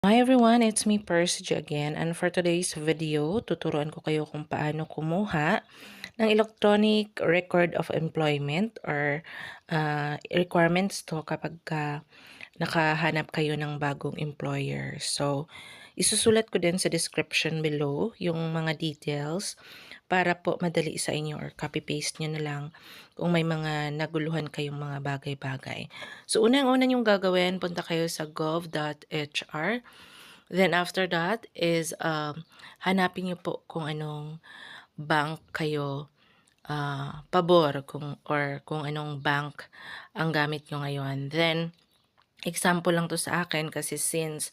Hi everyone, it's me Percy again, and for today's video, tuturuan ko kayo kung paano kumuha ng electronic record of employment or requirements to kapag nakahanap kayo ng bagong employer. So, isusulat ko din sa description below yung mga details para po madali sa inyo or copy-paste nyo na lang kung may mga naguluhan kayong mga bagay-bagay. So, unang-una yung gagawin, punta kayo sa gov.hr. Then, after that is hanapin nyo po kung anong bank kayo pabor or kung anong bank ang gamit nyo ngayon. Then, example lang to sa akin kasi since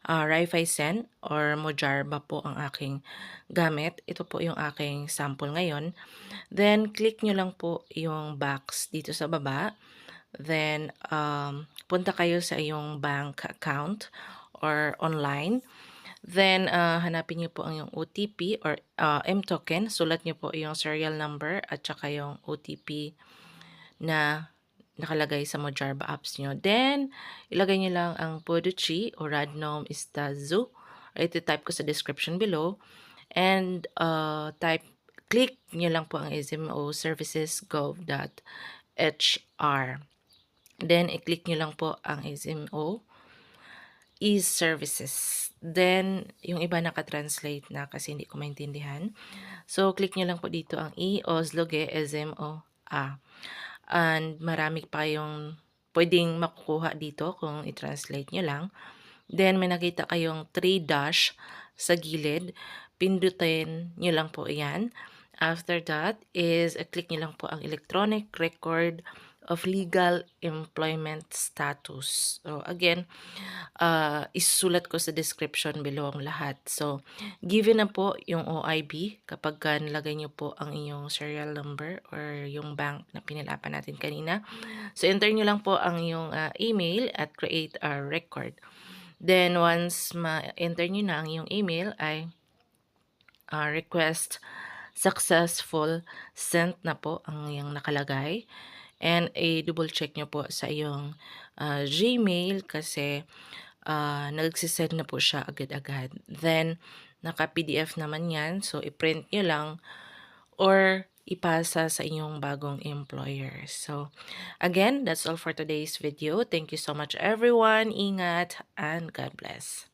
Raiffeisen or Mojarba po ang aking gamit. Ito po yung aking sample ngayon. Then, click nyo lang po yung box dito sa baba. Then, punta kayo sa iyong bank account or online. Then, hanapin nyo po ang yung OTP or M-token. Sulat nyo po yung serial number at saka yung OTP na nakalagay sa Mojarba apps nyo. Then, ilagay nyo lang ang Poduchi o Radnom Istazu. Ito-type ko sa description below. And click nyo lang po ang SMO services gov.hr. Then, i-click nyo lang po ang SMO e-services. Then, yung iba naka-translate na kasi hindi ko maintindihan. So, click nyo lang po dito ang e-osloge SMO A. And marami pa yung pwedeng makukuha dito kung i-translate nyo lang. Then, may nakita kayong 3 dash sa gilid. Pindutin nyo lang po yan. After that is, click nyo lang po ang electronic record of legal employment status. So, again, isusulat ko sa description below ang lahat. So, given na po yung OIB kapag nalagay nyo po ang inyong serial number or yung bank na pinilapan natin kanina. So, enter nyo lang po ang inyong email at create a record. Then, once ma-enter nyo na ang iyong email ay request successful sent na po ang iyong nakalagay. And double check nyo po sa iyong Gmail kasi nagsisend na po siya agad-agad. Then, naka-PDF naman yan. So, i-print nyo lang or ipasa sa inyong bagong employer. So, again, that's all for today's video. Thank you so much everyone. Ingat and God bless.